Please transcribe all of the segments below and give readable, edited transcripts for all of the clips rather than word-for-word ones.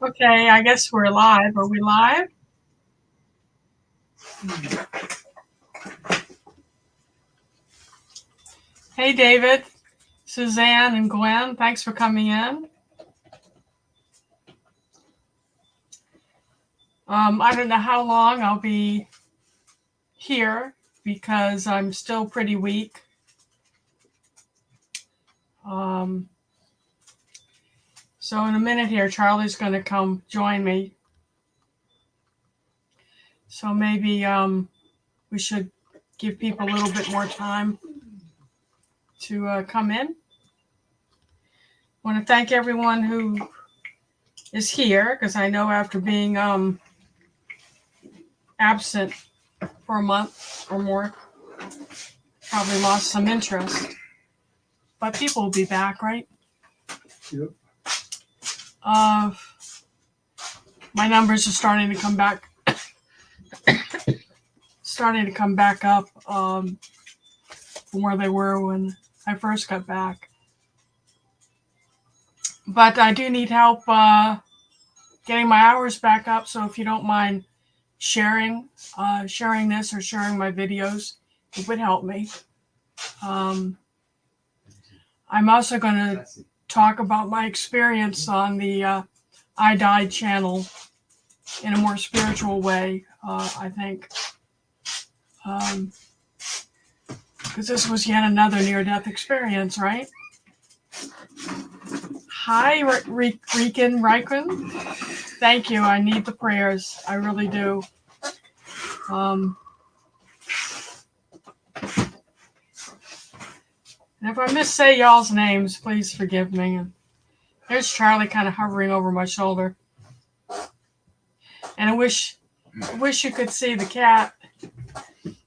Okay, I guess we're live. Are we live? Hey, David, Suzanne, and Gwen, thanks for coming in. I don't know how long I'll be here because I'm still pretty weak. So in a minute here, Charlie's going to come join me. So maybe we should give people a little bit more time to come in. I want to thank everyone who is here because I know after being absent for a month or more, probably lost some interest. But people will be back, right? Yep. My numbers are starting to come back up from where they were when I first got back. But I do need help getting my hours back up. So if you don't mind sharing this or sharing my videos, it would help me. I'm also going to talk about my experience on the I Died channel in a more spiritual way, I think. Because this was yet another near-death experience, right? Hi, Riken. Thank you. I need the prayers. I really do. And if I missay y'all's names, please forgive me. There's Charlie kind of hovering over my shoulder. And I wish you could see the cat.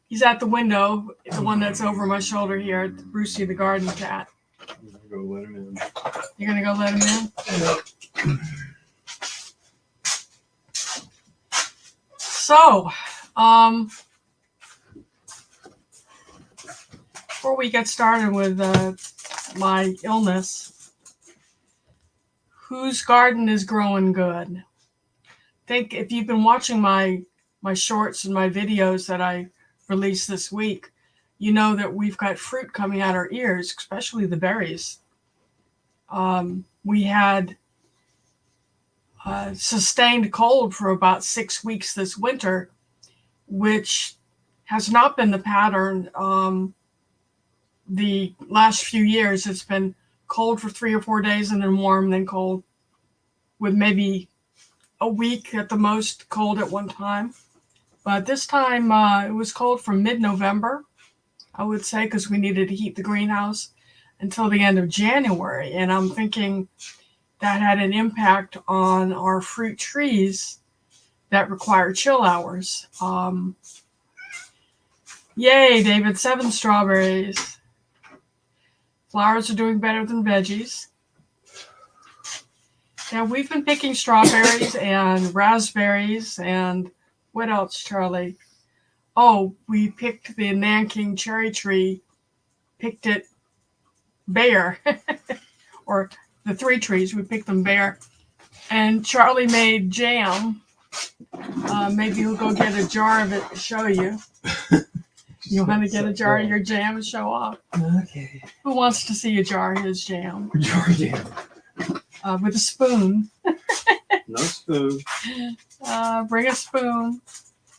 He's at the window, the one that's over my shoulder here, Brucey the garden cat. I'm gonna go let him in. You're gonna go let him in? So, before we get started with my illness, whose garden is growing good? I think if you've been watching my shorts and my videos that I released this week, you know that we've got fruit coming out our ears, especially the berries. We had sustained cold for about 6 weeks this winter, which has not been the pattern. The last few years, it's been cold for 3 or 4 days and then warm, then cold, with maybe a week at the most cold at one time. But this time it was cold from mid-November, I would say, because we needed to heat the greenhouse until the end of January. And I'm thinking that had an impact on our fruit trees that require chill hours. Yay, David, 7 strawberries. Flowers are doing better than veggies. Yeah, we've been picking strawberries and raspberries and what else, Charlie? Oh, we picked the Nanking cherry tree, picked it bare, or the 3 trees, we picked them bare. And Charlie made jam. Maybe we'll go get a jar of it to show you. You want to get a jar of your jam and show off? Okay. Who wants to see a jar of his jam? Jar jam. With a spoon. No spoon. Bring a spoon.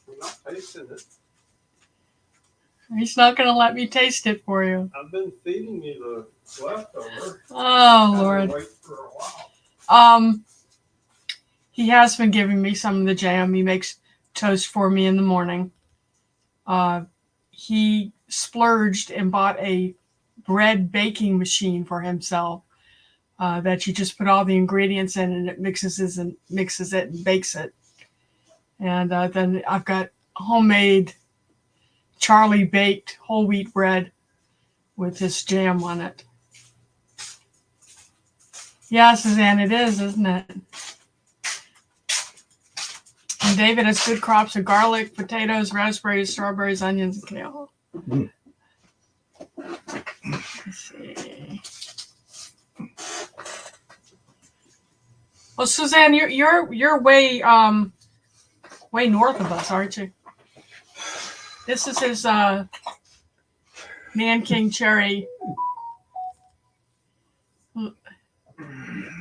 I'm not tasting it. He's not going to let me taste it for you. I've been feeding you the leftover. Oh, Lord. Wait for a while. He has been giving me some of the jam. He makes toast for me in the morning. He splurged and bought a bread baking machine for himself that you just put all the ingredients in and it mixes it and bakes it. And then I've got homemade Charlie baked whole wheat bread with this jam on it. Yeah, Suzanne, it is, isn't it? And David has good crops of garlic, potatoes, raspberries, strawberries, onions, and kale. Let's see. Well, Suzanne, you're way way north of us, aren't you? This is his Nanking cherry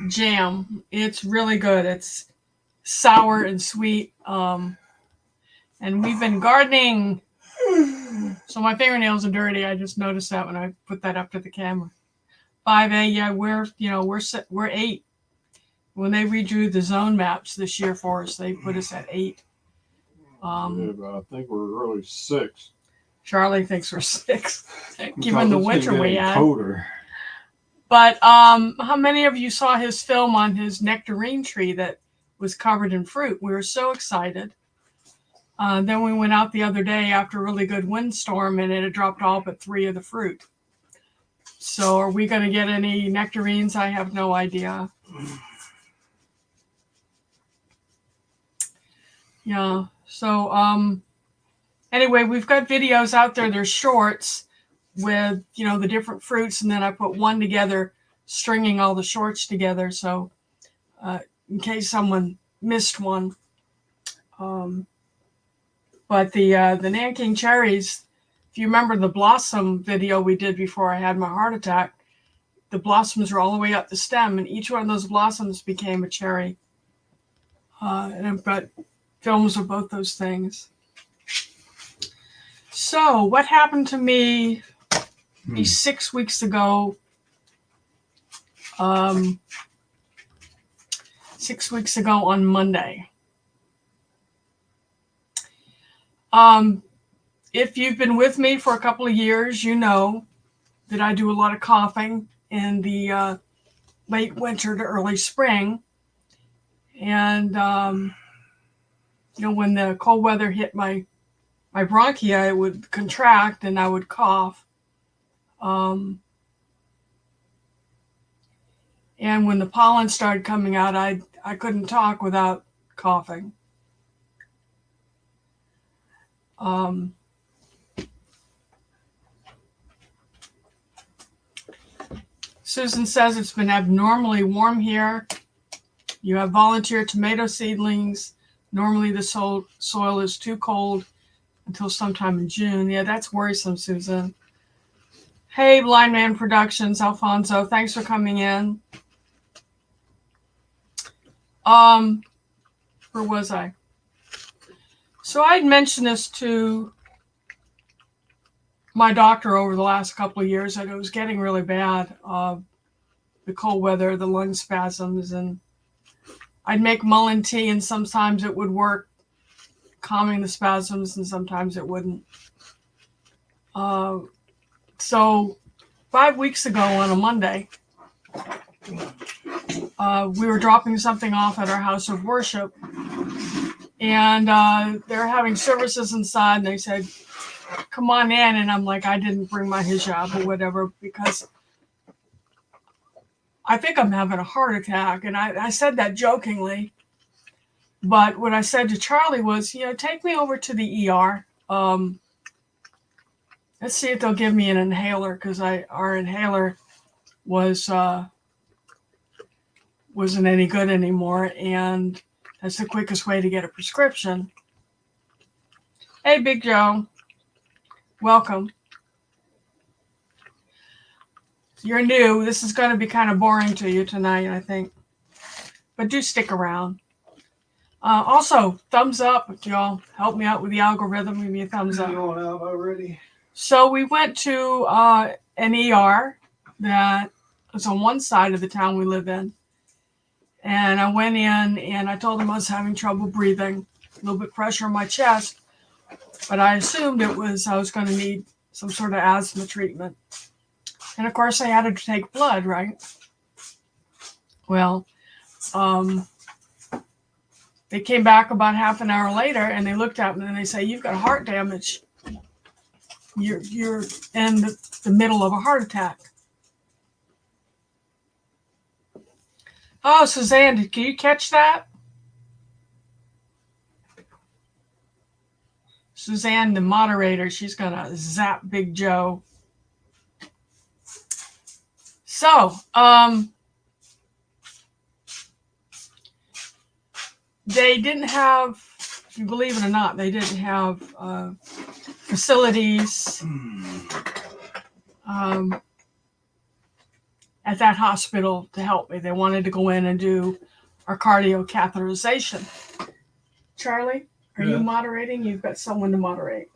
jam. It's really good. It's sour and sweet. And we've been gardening. So my fingernails are dirty. I just noticed that when I put that up to the camera. 5A, yeah, we're 8. When they redrew the zone maps this year for us, they put us at 8. Yeah, but I think we're really 6. Charlie thinks we're 6, given the winter we had. Colder. But how many of you saw his film on his nectarine tree that was covered in fruit? We were so excited. Then we went out the other day after a really good windstorm, and it had dropped all but 3 of the fruit. So are we going to get any nectarines? I have no idea. Yeah. So anyway, we've got videos out there. They're shorts with, the different fruits, and then I put one together, stringing all the shorts together. So in case someone missed one. But the Nanking cherries, if you remember the blossom video we did before I had my heart attack, the blossoms were all the way up the stem, and each one of those blossoms became a cherry. And I've got films of both those things. So what happened to me 6 weeks ago? 6 weeks ago on Monday. If you've been with me for a couple of years, you know that I do a lot of coughing in the late winter to early spring. And, when the cold weather hit my bronchia, it would contract and I would cough. And when the pollen started coming out, I couldn't talk without coughing. Susan says it's been abnormally warm here. You have volunteer tomato seedlings. Normally the soil is too cold until sometime in June. Yeah, that's worrisome, Susan. Hey, Blind Man Productions, Alfonso, thanks for coming in. Where was I? So I'd mentioned this to my doctor over the last couple of years that it was getting really bad. The cold weather, the lung spasms, and I'd make mullein tea, and sometimes it would work, calming the spasms, and sometimes it wouldn't. So 5 weeks ago on a Monday, we were dropping something off at our house of worship, and they're having services inside, and they said, come on in. And I'm like, I didn't bring my hijab or whatever, because I think I'm having a heart attack. And I said that jokingly. But what I said to Charlie was, take me over to the ER. Let's see if they'll give me an inhaler, because our inhaler wasn't any good anymore. And that's the quickest way to get a prescription. Hey, Big Joe. Welcome. You're new. This is going to be kind of boring to you tonight, I think. But do stick around. Also, thumbs up. If y'all help me out with the algorithm, give me a thumbs up. You going out already? So we went to an ER that was on one side of the town we live in. And I went in and I told them I was having trouble breathing, a little bit pressure on my chest. But I assumed I was going to need some sort of asthma treatment. And of course, I had to take blood, right? Well, they came back about half an hour later, and they looked at me and they say, you've got heart damage. You're in the middle of a heart attack. Oh, Suzanne, can you catch that? Suzanne, the moderator, she's going to zap Big Joe. So, they didn't have, if you believe it or not, they didn't have facilities at that hospital to help me. They wanted to go in and do our cardio catheterization. Charlie, are you moderating? You've got someone to moderate.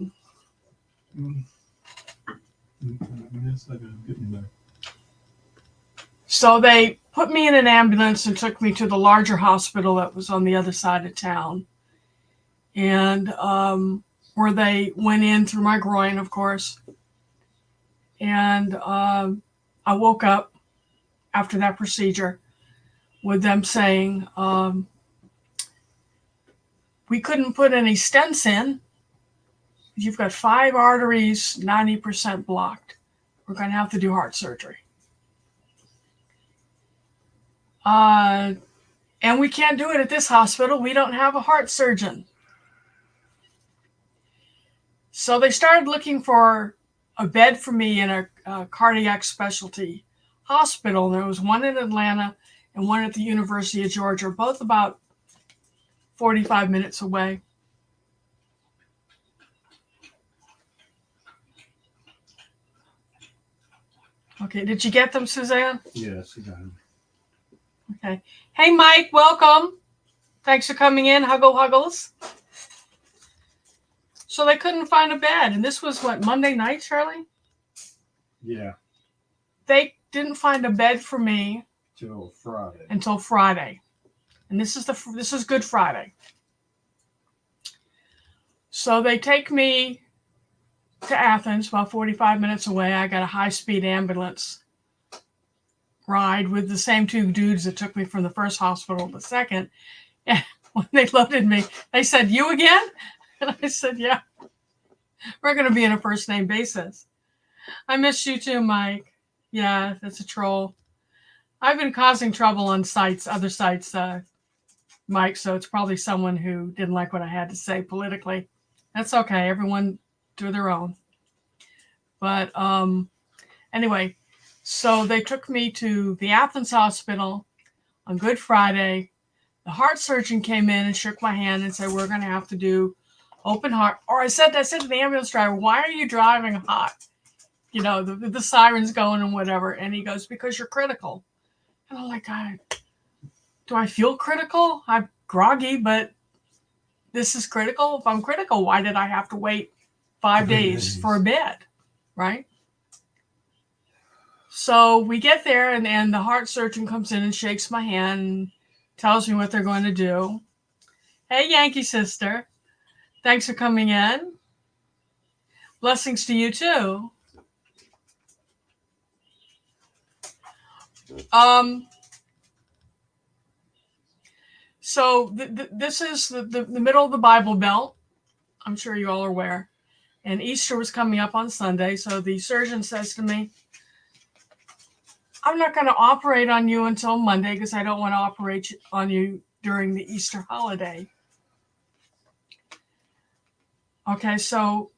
Yes, I'm getting there. So they put me in an ambulance and took me to the larger hospital that was on the other side of town. And where they went in through my groin, of course. And I woke up after that procedure with them saying, we couldn't put any stents in. You've got 5 arteries, 90% blocked. We're going to have to do heart surgery. And we can't do it at this hospital. We don't have a heart surgeon. So they started looking for a bed for me in a cardiac specialty hospital. There was one in Atlanta and one at the University of Georgia, both about 45 minutes away. Okay, did you get them, Suzanne? Yes, I got them. Okay. Hey, Mike, welcome. Thanks for coming in. Huggles. So they couldn't find a bed. And this was what, Monday night, Charlie? Yeah. They didn't find a bed for me until Friday. And this is Good Friday. So they take me to Athens, about 45 minutes away. I got a high-speed ambulance ride with the same 2 dudes that took me from the first hospital to the second. And when they loaded me, they said, "You again?" And I said, "Yeah, we're going to be on a first name basis." I miss you too, Mike. Yeah, that's a troll. I've been causing trouble on other sites, Mike, so it's probably someone who didn't like what I had to say politically. That's okay. Everyone do their own. But anyway, so they took me to the Athens hospital on Good Friday. The heart surgeon came in and shook my hand and said, "We're going to have to do open heart." Or I said to the ambulance driver, "Why are you driving hot? You know, the siren's going and whatever." And he goes, "Because you're critical." And I'm like, do I feel critical? I'm groggy, but this is critical. If I'm critical, why did I have to wait 5 days for a bed, right? So we get there, and the heart surgeon comes in and shakes my hand and tells me what they're going to do. Hey, Yankee sister. Thanks for coming in. Blessings to you, too. So this is the middle of the Bible Belt. I'm sure you all are aware. And Easter was coming up on Sunday. So the surgeon says to me, "I'm not going to operate on you until Monday because I don't want to operate on you during the Easter holiday." Okay, so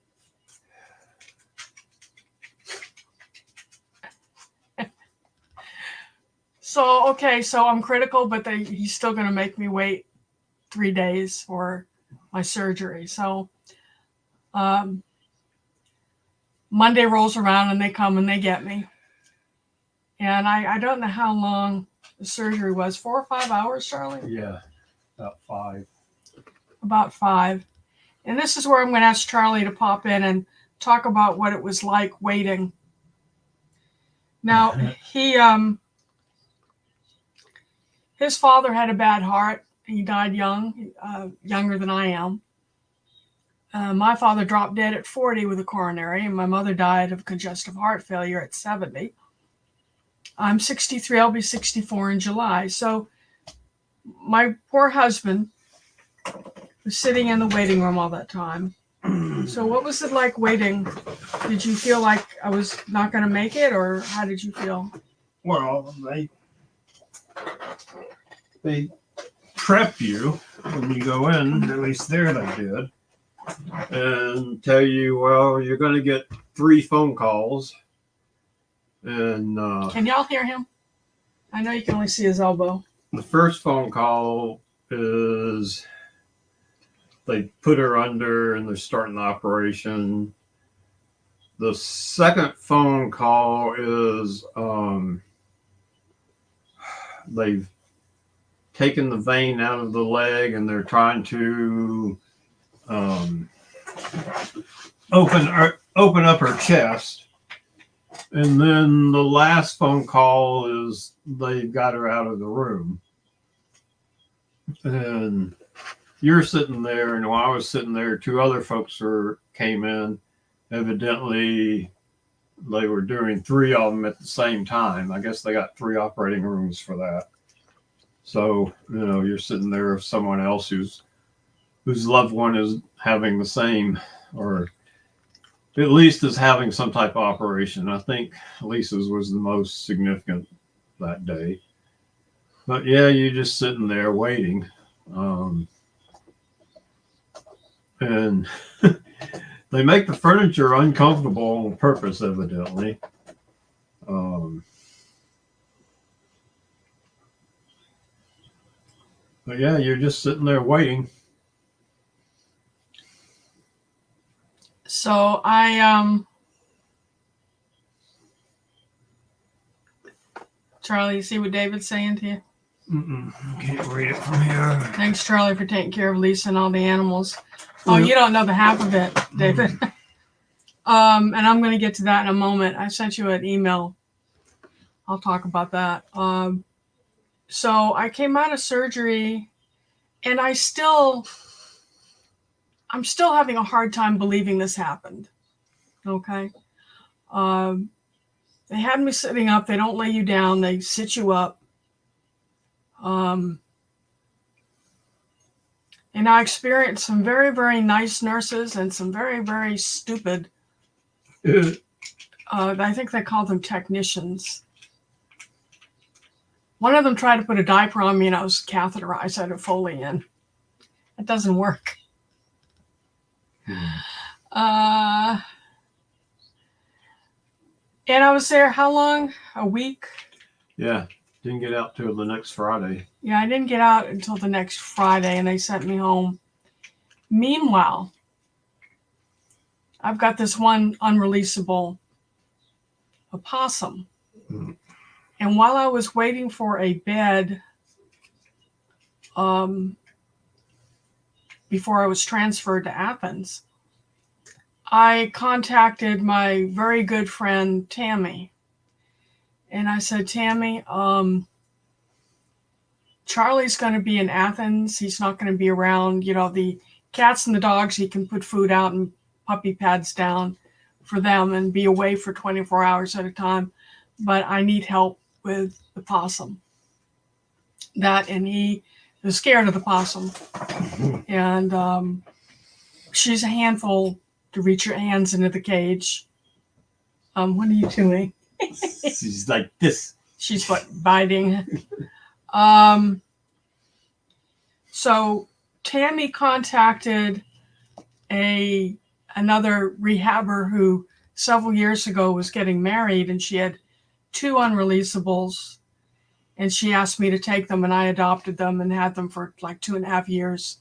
so I'm critical, but he's still going to make me wait 3 days for my surgery. So Monday rolls around and they come and they get me. And I don't know how long the surgery was, 4 or 5 hours, Charlie? Yeah, about 5. About 5. And this is where I'm going to ask Charlie to pop in and talk about what it was like waiting. Now, his father had a bad heart. He died young, younger than I am. My father dropped dead at 40 with a coronary, and my mother died of congestive heart failure at 70. I'm 63. I'll be 64 in July. So my poor husband was sitting in the waiting room all that time. So what was it like waiting? Did you feel like I was not going to make it, or how did you feel? Well, they prep you when you go in, at least there they did, and tell you, well, you're going to get 3 phone calls. And can y'all hear him? I know you can only see his elbow. The first phone call is they put her under and they're starting the operation. The second phone call is they've taken the vein out of the leg and they're trying to open up her chest. And then the last phone call is they got her out of the room. And you're sitting there, and while I was sitting there, two other folks came in. Evidently, they were doing three of them at the same time. I guess they got 3 operating rooms for that. So, you're sitting there with someone else whose loved one is having the same, or at least is having some type of operation. I think Lisa's was the most significant that day. But yeah, you're just sitting there waiting. And they make the furniture uncomfortable on purpose, evidently. But yeah, you're just sitting there waiting. So Charlie, you see what David's saying to you? Can't read it from here. Thanks, Charlie, for taking care of Lisa and all the animals. Oh, you don't know the half of it, David. And I'm going to get to that in a moment. I sent you an email. I'll talk about that. So I came out of surgery, and I'm still having a hard time believing this happened. Okay. They had me sitting up. They don't lay you down. They sit you up. And I experienced some very, very nice nurses and some very, very stupid. I think they call them technicians. One of them tried to put a diaper on me and I was catheterized. I had a Foley in. It doesn't work. And I was there how long? A week? Yeah. Didn't get out till the next Friday. Yeah, I didn't get out until the next Friday, and they sent me home. Meanwhile, I've got this one unreleasable opossum. Mm. And while I was waiting for a bed, before I was transferred to Athens, I contacted my very good friend, Tammy. And I said, Tammy, Charlie's going to be in Athens. He's not going to be around. The cats and the dogs, he can put food out and puppy pads down for them and be away for 24 hours at a time. But I need help with the possum. And he was scared of the possum. And she's a handful to reach your hands into the cage. What are you doing? She's like this. She's biting. So Tammy contacted another rehabber who several years ago was getting married, and she had 2 unreleasables, and she asked me to take them, and I adopted them and had them for like 2.5 years.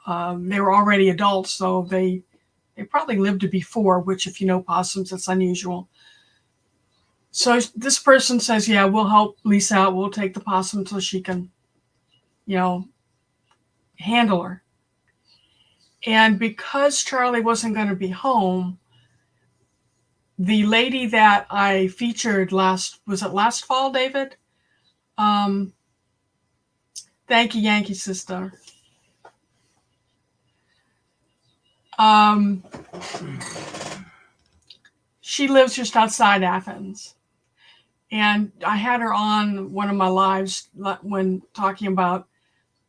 They were already adults, so they probably lived to be 4, which if you know possums, it's unusual. So this person says, yeah, we'll help Lisa out. We'll take the possum so she can, handle her. And because Charlie wasn't going to be home, the lady that I featured was it last fall, David? Thank you, Yankee Sister. She lives just outside Athens. And I had her on one of my lives when talking about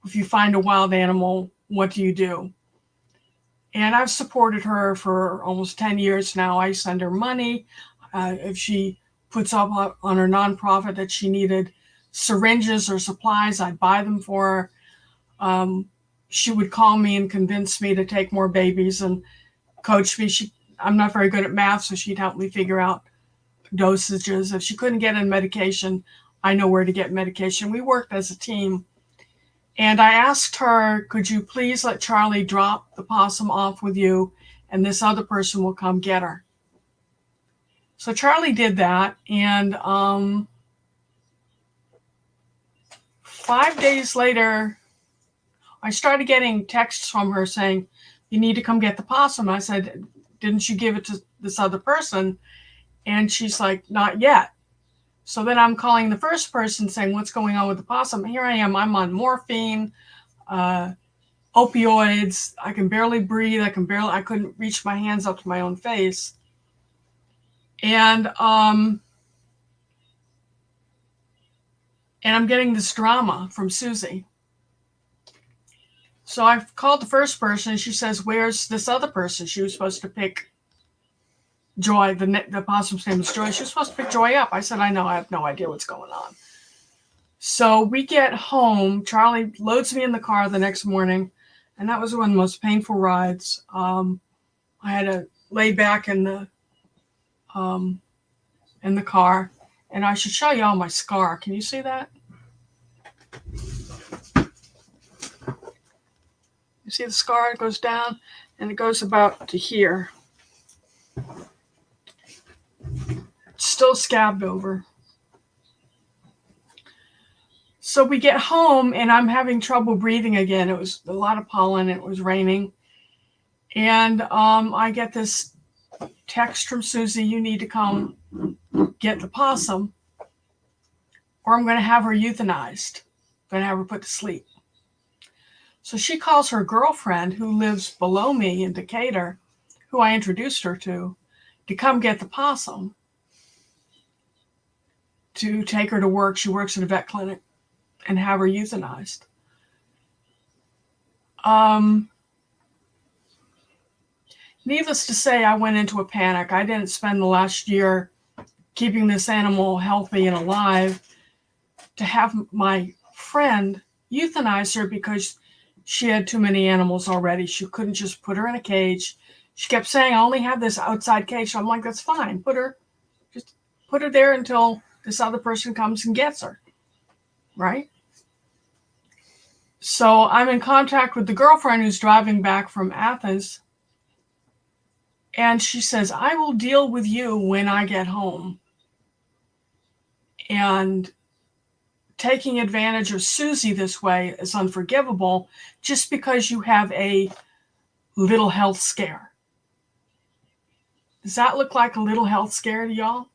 if you find a wild animal, what do you do? And I've supported her for almost 10 years now. I send her money. If she puts up on her nonprofit that she needed syringes or supplies, I'd buy them for her. She would call me and convince me to take more babies and coach me. I'm not very good at math, so she'd help me figure out dosages. If she couldn't get in medication, I know where to get medication. We worked as a team. And I asked her, could you please let Charlie drop the possum off with you, and this other person will come get her. So Charlie did that, and 5 days later, I started getting texts from her saying, you need to come get the possum. I said, didn't you give it to this other person? And she's like, not yet. So then I'm calling the first person saying, what's going on with the possum? Here I am. I'm on morphine, opioids. I can barely breathe. I couldn't reach my hands up to my own face. And I'm getting this drama from Susie. So I called the first person, and she says, where's this other person? She was supposed to pick Joy. The possum's name is Joy. She was supposed to pick Joy up. I said, I know. I have no idea what's going on. So we get home. Charlie loads me in the car the next morning, and that was one of the most painful rides. I had to lay back in the car, and I should show you all my scar. Can you see that? You see the scar? It goes down, and it goes about to here. It's still scabbed over. So we get home, and I'm having trouble breathing again. It was a lot of pollen. It was raining. And I get this text from Susie, you need to come get the possum, or I'm going to have her euthanized. I'm going to have her put to sleep. So she calls her girlfriend, who lives below me in Decatur, who I introduced her to come get the possum, to take her to work. She works at a vet clinic, and have her euthanized. Needless to say, I went into a panic. I didn't spend the last year keeping this animal healthy and alive. To have my friend euthanize her because she had too many animals already. She couldn't just put her in a cage. She kept saying, I only have this outside cage. So I'm like, that's fine. Just put her there until this other person comes and gets her. Right? So I'm in contact with the girlfriend who's driving back from Athens. And she says, I will deal with you when I get home. And taking advantage of Susie this way is unforgivable just because you have a little health scare. Does that look like a little health scare to y'all?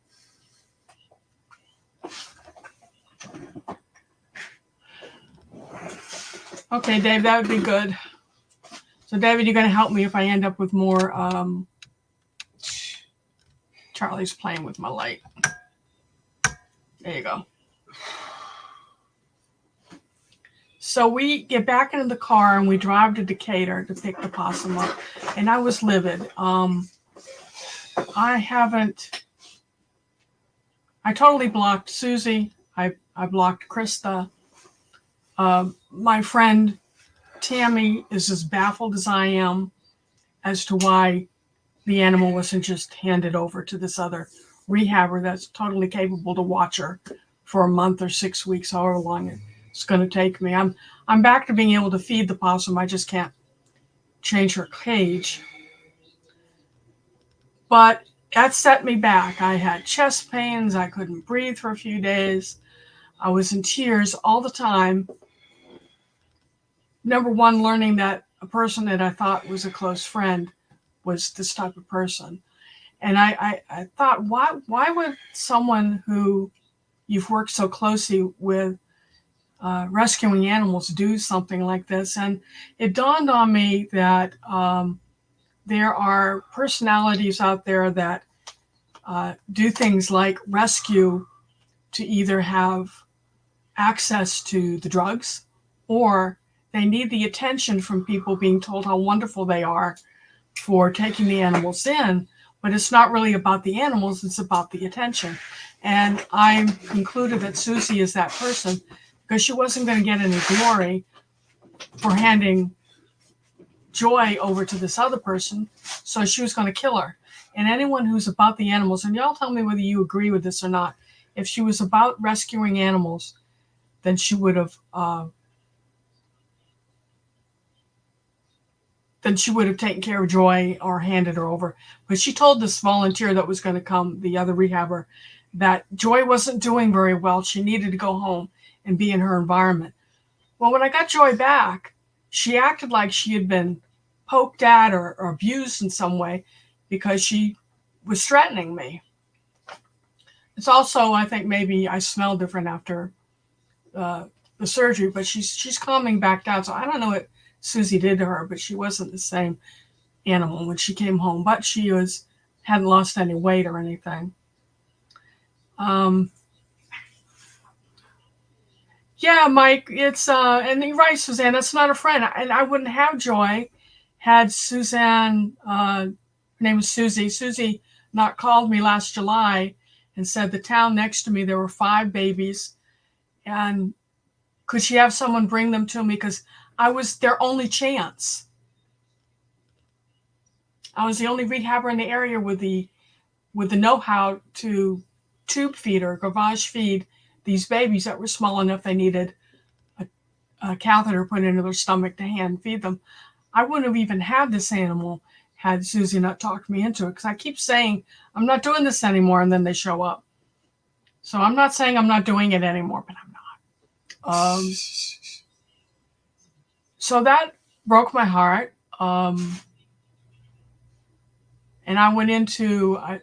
Okay, Dave, that would be good. So, David, you're going to help me if I end up with more. Charlie's playing with my light. There you go. So we get back into the car and we drive to Decatur to pick the possum up. And I was livid. I totally blocked Susie. I blocked Krista. My friend Tammy is as baffled as I am as to why the animal wasn't just handed over to this other rehabber that's totally capable to watch her for a month or 6 weeks, however long it's going to take me. I'm back to being able to feed the possum. I just can't change her cage. But that set me back. I had chest pains. I couldn't breathe for a few days. I was in tears all the time. Number one, learning that a person that I thought was a close friend was this type of person. And I thought, why would someone who you've worked so closely with rescuing animals do something like this? And it dawned on me that there are personalities out there that do things like rescue to either have access to the drugs, or they need the attention from people being told how wonderful they are for taking the animals in, but it's not really about the animals, it's about the attention. And I concluded that Susie is that person because she wasn't going to get any glory for handing Joy over to this other person, so she was going to kill her. And anyone who's about the animals, and y'all tell me whether you agree with this or not, if she was about rescuing animals, then she would have then she would have taken care of Joy or handed her over. But she told this volunteer that was going to come, the other rehabber, that Joy wasn't doing very well. She needed to go home and be in her environment. Well, when I got Joy back, she acted like she had been poked at or abused in some way because she was threatening me. It's also, I think maybe I smell different after the surgery, but she's calming back down. So I don't know what Susie did to her, but she wasn't the same animal when she came home. But she hadn't lost any weight or anything. Yeah, Mike, it's and you're right, Suzanne. That's not a friend, and I wouldn't have Joy had Suzanne. Her name was Susie. Susie not called me last July and said the town next to me there were 5 babies, and could she have someone bring them to me because I was their only chance. I was the only rehabber in the area with the know-how to tube feed or gavage feed these babies that were small enough they needed a catheter put into their stomach to hand feed them. I wouldn't have even had this animal had Susie not talked me into it, because I keep saying I'm not doing this anymore, and then they show up. So I'm not saying I'm not doing it anymore, but I'm not. So that broke my heart. And I went into, I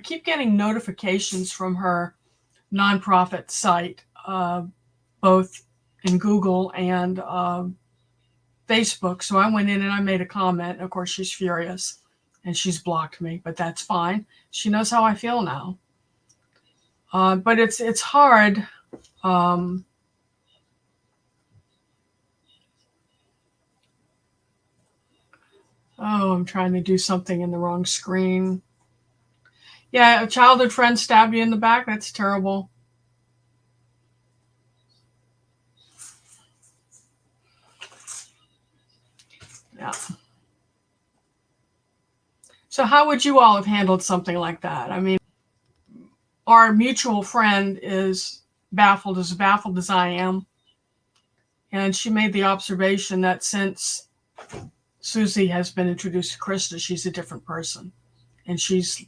keep getting notifications from her nonprofit site, both in Google and Facebook. So I went in and I made a comment. And of course, she's furious and she's blocked me, but that's fine. She knows how I feel now. But it's hard. Oh, I'm trying to do something in the wrong screen. Yeah, a childhood friend stabbed you in the back. That's terrible. Yeah. So how would you all have handled something like that? I mean, our mutual friend is baffled as I am. And she made the observation that since Susie has been introduced to Krista, she's a different person. And she's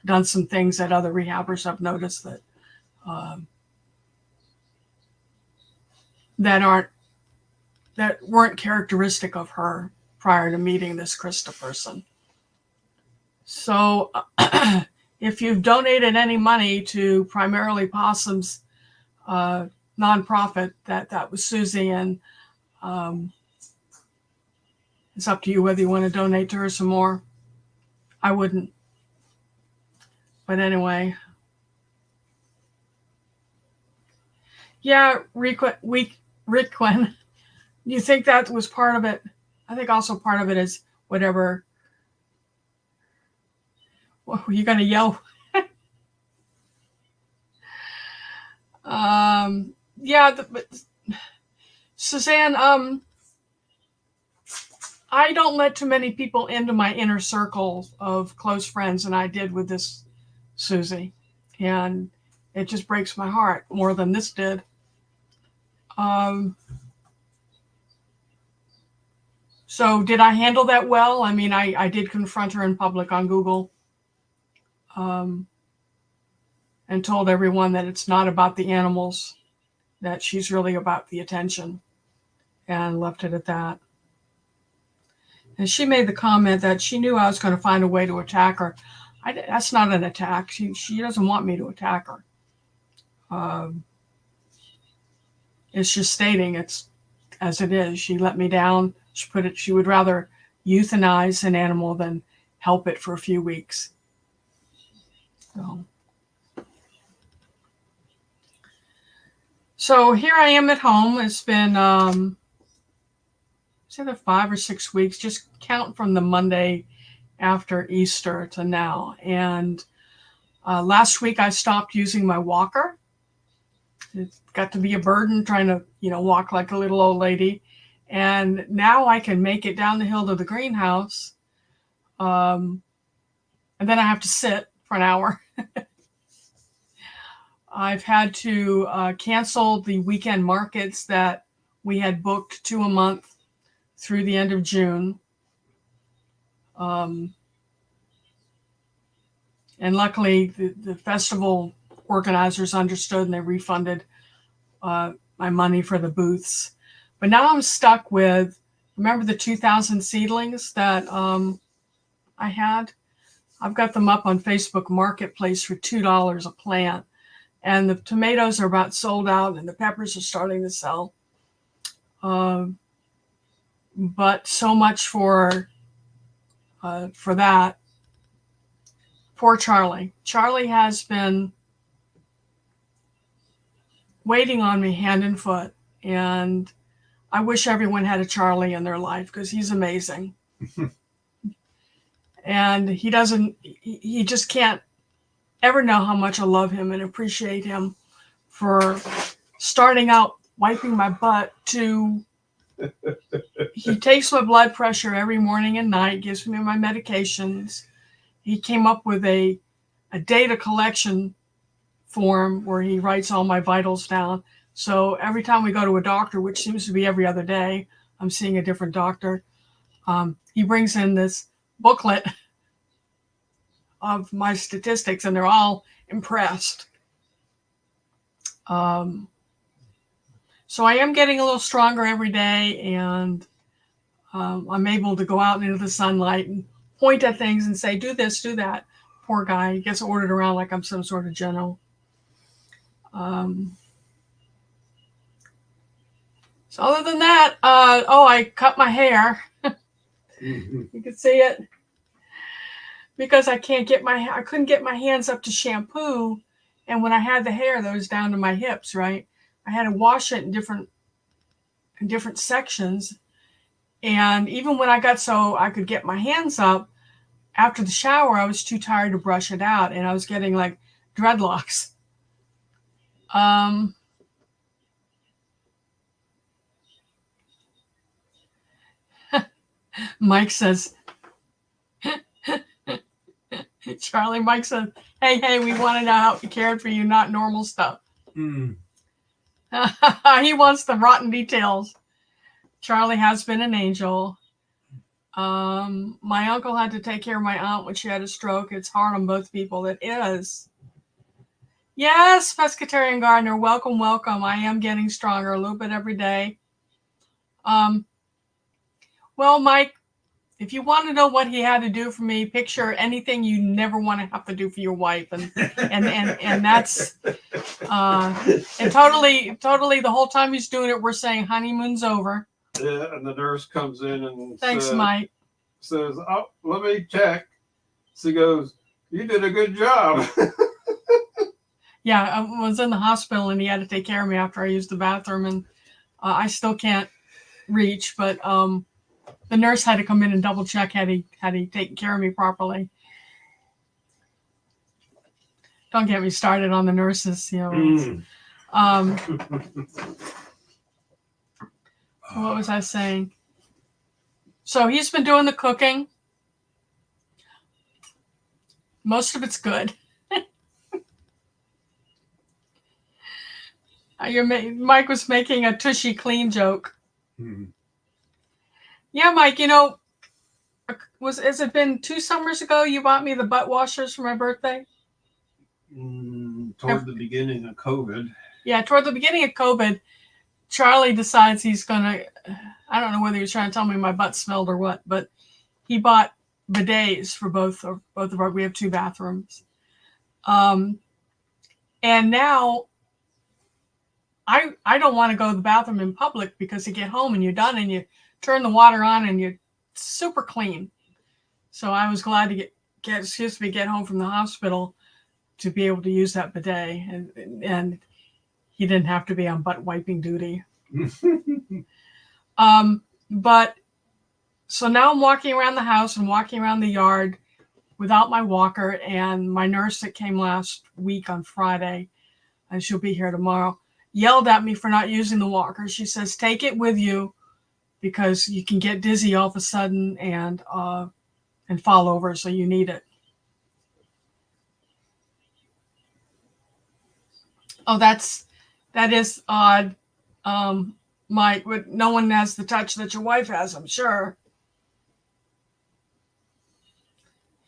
done some things that other rehabbers have noticed that that weren't characteristic of her prior to meeting this Krista person. So if you've donated any money to primarily Possum's nonprofit, that was Susie, and it's up to you whether you want to donate to her some more. I wouldn't. But anyway. Yeah, Riquin, you think that was part of it? I think also part of it is whatever. What were you going to yell? Yeah, but Suzanne, I don't let too many people into my inner circle of close friends, and I did with this Susie, and it just breaks my heart more than this did. So did I handle that well? I mean, I did confront her in public on Google, and told everyone that it's not about the animals, that she's really about the attention, and left it at that. And she made the comment that she knew I was going to find a way to attack her. That's not an attack. She doesn't want me to attack her. It's just stating it's as it is. She let me down. She would rather euthanize an animal than help it for a few weeks. So here I am at home. It's been it's either 5 or 6 weeks. Just count from the Monday after Easter to now. And last week I stopped using my walker. It got to be a burden trying to, walk like a little old lady. And now I can make it down the hill to the greenhouse. And then I have to sit for an hour. I've had to cancel the weekend markets that we had booked 2 a month through the end of June. And luckily, the festival organizers understood and they refunded my money for the booths. But now I'm stuck with, remember the 2,000 seedlings that I had? I've got them up on Facebook Marketplace for $2 a plant. And the tomatoes are about sold out and the peppers are starting to sell. But so much for that. Poor Charlie. Charlie has been waiting on me hand and foot. And I wish everyone had a Charlie in their life because he's amazing. And he just can't ever know how much I love him and appreciate him for starting out wiping my butt to he takes my blood pressure every morning and night, gives me my medications. He came up with a data collection form where he writes all my vitals down. So every time we go to a doctor, which seems to be every other day, I'm seeing a different doctor. He brings in this booklet of my statistics and they're all impressed. So I am getting a little stronger every day and I'm able to go out into the sunlight and point at things and say, do this, do that. Poor guy, he gets ordered around like I'm some sort of general. So other than that, I cut my hair. You can see it because I couldn't get my hands up to shampoo. And when I had the hair that was down to my hips, right, I had to wash it in different sections. And even when I got so I could get my hands up after the shower, I was too tired to brush it out. And I was getting like dreadlocks. Mike says, Charlie, Mike says, hey, we want to know how we cared for you, not normal stuff. He wants the rotten details. Charlie has been an angel. My uncle had to take care of my aunt when she had a stroke. It's hard on both people. It is. Yes, Pescatarian Gardener, welcome. I am getting stronger a little bit every day. Well, Mike, if you want to know what he had to do for me, picture anything you never want to have to do for your wife, and that's and totally the whole time he's doing it, we're saying honeymoon's over. Yeah, and the nurse comes in and Mike. Says, "Oh, let me check." She goes, "You did a good job." Yeah, I was in the hospital and he had to take care of me after I used the bathroom, and I still can't reach, but the nurse had to come in and double check had he taken care of me properly. Don't get me started on the nurses, What was I saying? So he's been doing the cooking. Most of it's good. Mike was making a tushy clean joke. Yeah, Mike, has it been 2 summers ago you bought me the butt washers for my birthday? Toward the beginning of COVID. Yeah, toward the beginning of COVID, Charlie decides he's going to, I don't know whether he was trying to tell me my butt smelled or what, but he bought bidets for both of our, we have 2 bathrooms. And now I don't want to go to the bathroom in public because you get home and you're done and you turn the water on and you're super clean. So I was glad to get home from the hospital to be able to use that bidet, and he didn't have to be on butt wiping duty. But so now I'm walking around the house and walking around the yard without my walker, and my nurse that came last week on Friday, and she'll be here tomorrow, yelled at me for not using the walker. She says, take it with you because you can get dizzy all of a sudden and fall over, so you need it. Oh, that is odd, Mike. But no one has the touch that your wife has, I'm sure.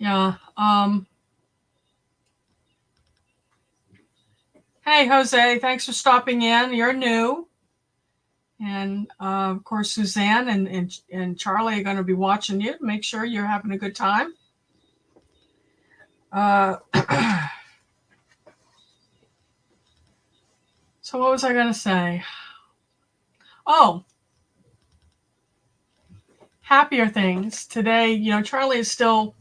Yeah. Hey, Jose, thanks for stopping in. You're new. And of course, Suzanne and Charlie are going to be watching you. Make sure you're having a good time. So what was I going to say? Oh, happier things. Today, you know, Charlie is still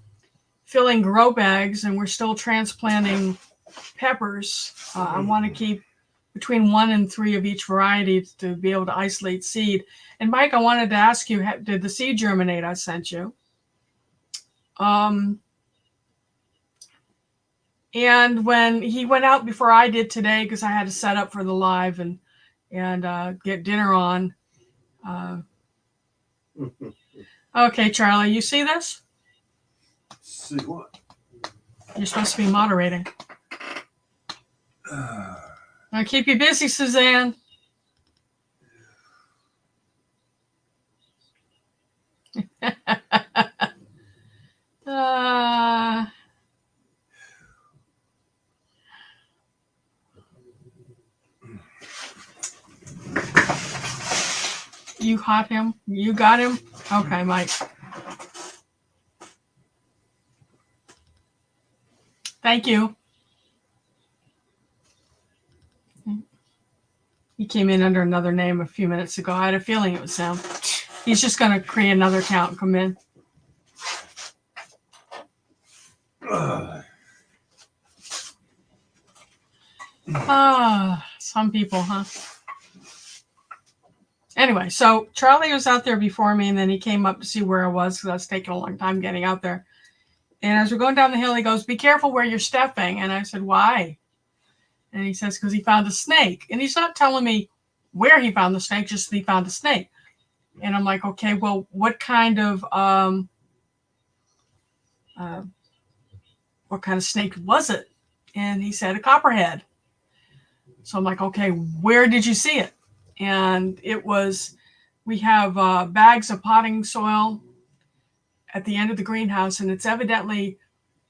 filling grow bags and we're still transplanting peppers. I want to keep between 1 and 3 of each variety to be able to isolate seed. And Mike, I wanted to ask you, did the seed germinate I sent you? And when he went out before I did today, because I had to set up for the live and get dinner on. Okay, Charlie, you see this? See what? You're supposed to be moderating. I'll keep you busy, Suzanne. You caught him? You got him? Okay, Mike. Thank you. He came in under another name a few minutes ago. I had a feeling it was him. He's just going to create another account and come in. Some people, huh? Anyway, so Charlie was out there before me, and then he came up to see where I was because I was taking a long time getting out there. And as we're going down the hill, he goes, "Be careful where you're stepping." And I said, "Why?" And he says, "Because he found a snake." And he's not telling me where he found the snake, just that he found a snake. And I'm like, okay, well, what kind of snake was it? And he said a copperhead. So I'm like, okay, where did you see it? And it was, we have bags of potting soil at the end of the greenhouse, and it's evidently,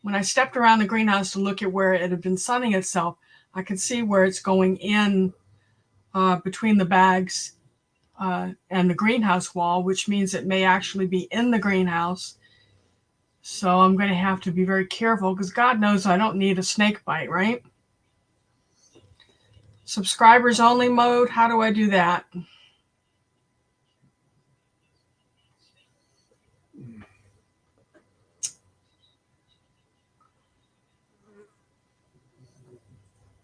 when I stepped around the greenhouse to look at where it had been sunning itself, I could see where it's going in between the bags and the greenhouse wall, which means it may actually be in the greenhouse. So I'm going to have to be very careful because God knows I don't need a snake bite, right? Subscribers only mode, how do I do that?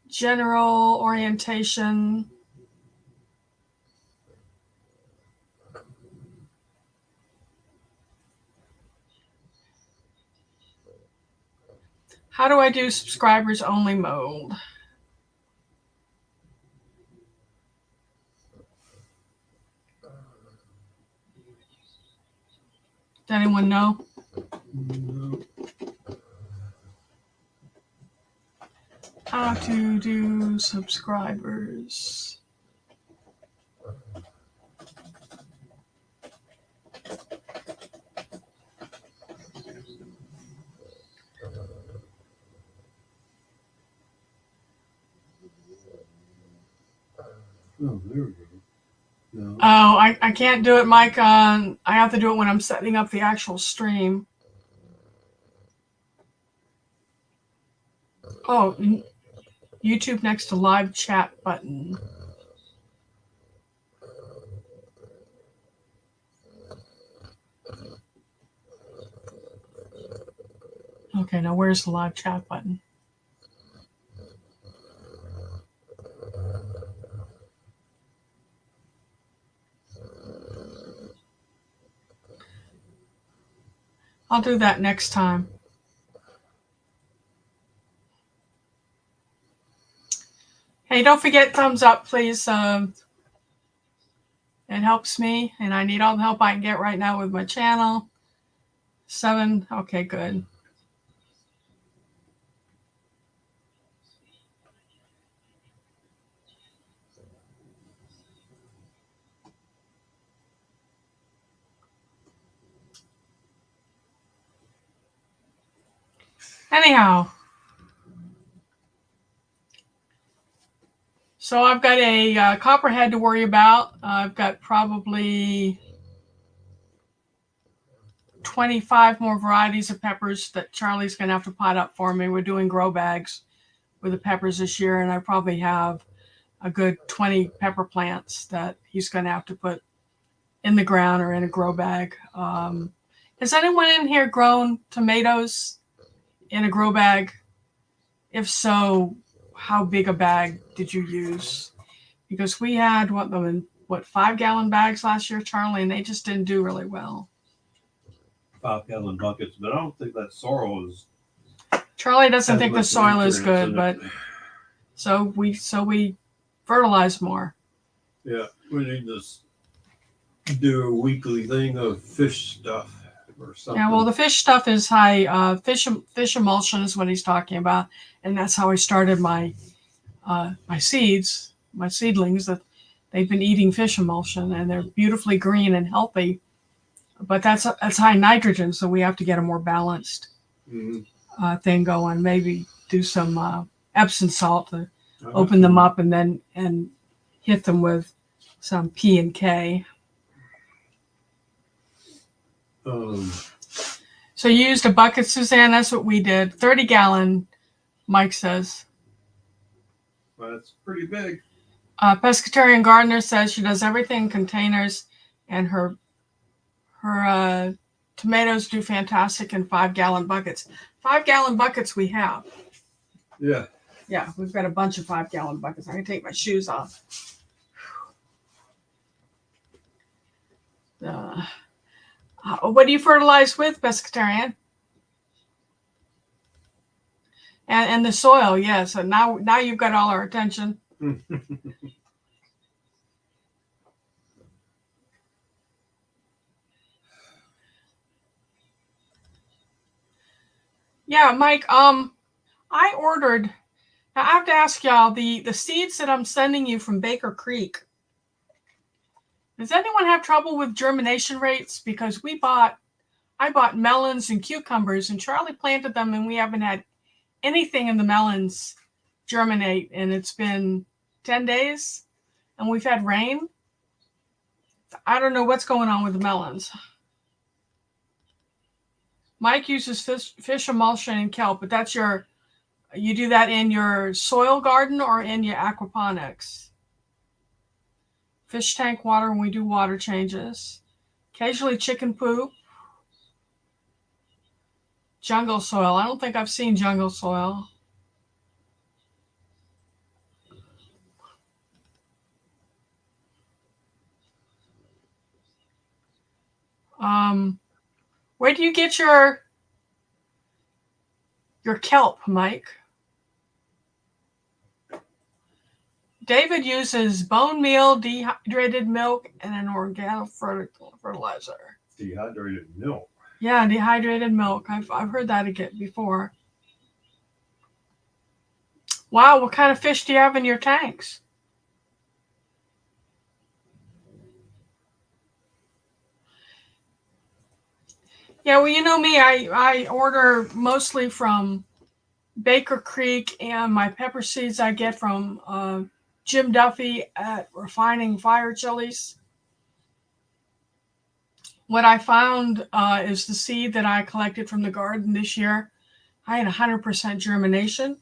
General orientation. How do I do subscribers only mode? Does anyone know? No. How to do subscribers. Oh, there we go. No. Oh, I can't do it, Mike. I have to do it when I'm setting up the actual stream. Oh, YouTube next to live chat button. Okay, now where's the live chat button? I'll do that next time. Hey, don't forget thumbs up, please. It helps me, and I need all the help I can get right now with my channel. 7, okay, good. Anyhow, so I've got a copperhead to worry about. I've got probably 25 more varieties of peppers that Charlie's going to have to pot up for me. We're doing grow bags with the peppers this year, and I probably have a good 20 pepper plants that he's going to have to put in the ground or in a grow bag. Has anyone in here grown tomatoes in a grow bag? If so, how big a bag did you use? Because we had 5-gallon bags last year, Charlie, and they just didn't do really well. 5-gallon buckets, but I don't think that soil is. Charlie doesn't think the soil is good, in but it. so we fertilize more. Yeah, we need to do a weekly thing of fish stuff or something. Yeah, well, the fish stuff is high. Fish emulsion is what he's talking about, and that's how I started my seeds, my seedlings. That they've been eating fish emulsion, and they're beautifully green and healthy. But that's high nitrogen, so we have to get a more balanced thing going. Maybe do some Epsom salt to open them up, and hit them with some P and K. So you used a bucket, Suzanne? That's what we did. 30-gallon, Mike says. Well, that's pretty big. Pescatarian Gardener says she does everything in containers, and her tomatoes do fantastic in 5-gallon buckets. 5-gallon buckets we have. Yeah. Yeah, we've got a bunch of 5-gallon buckets. I can take my shoes off. What do you fertilize with, Pescatarian? And the soil, yes. So now you've got all our attention. Yeah, Mike. I ordered. Now I have to ask y'all the seeds that I'm sending you from Baker Creek. Does anyone have trouble with germination rates? Because I bought melons and cucumbers, and Charlie planted them, and we haven't had anything in the melons germinate, and it's been 10 days, and we've had rain. I don't know what's going on with the melons. Mike uses fish emulsion and kelp, but you do that in your soil garden or in your aquaponics? Fish tank water when we do water changes. Occasionally chicken poop. Jungle soil. I don't think I've seen jungle soil. Where do you get your kelp, Mike? David uses bone meal, dehydrated milk, and an organic fertilizer. Dehydrated milk. Yeah, dehydrated milk. I've heard that again before. Wow, what kind of fish do you have in your tanks? Yeah, well, you know me, I order mostly from Baker Creek, and my pepper seeds I get from Jim Duffy at Refining Fire Chilies. What I found is the seed that I collected from the garden this year. I had 100% germination.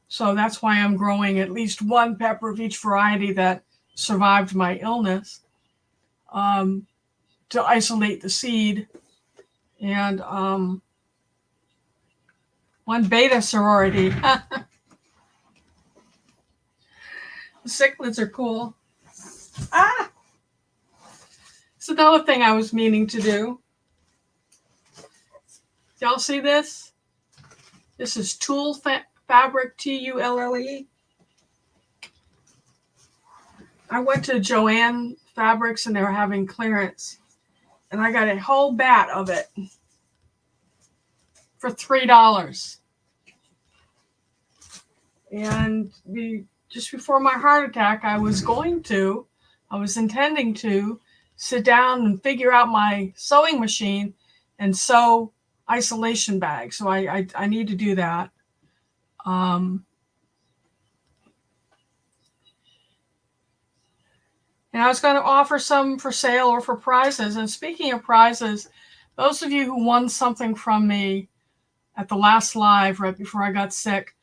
So that's why I'm growing at least one pepper of each variety that survived my illness to isolate the seed. And one beta sorority. The cichlids are cool. It's another thing I was meaning to do. Y'all see this? This is tulle fabric, Tulle. I went to Joann Fabrics and they were having clearance, and I got a whole bat of it for $3. And just before my heart attack, I was intending to sit down and figure out my sewing machine and sew isolation bag. So I need to do that. And I was going to offer some for sale or for prizes. And speaking of prizes, those of you who won something from me at the last live right before I got sick,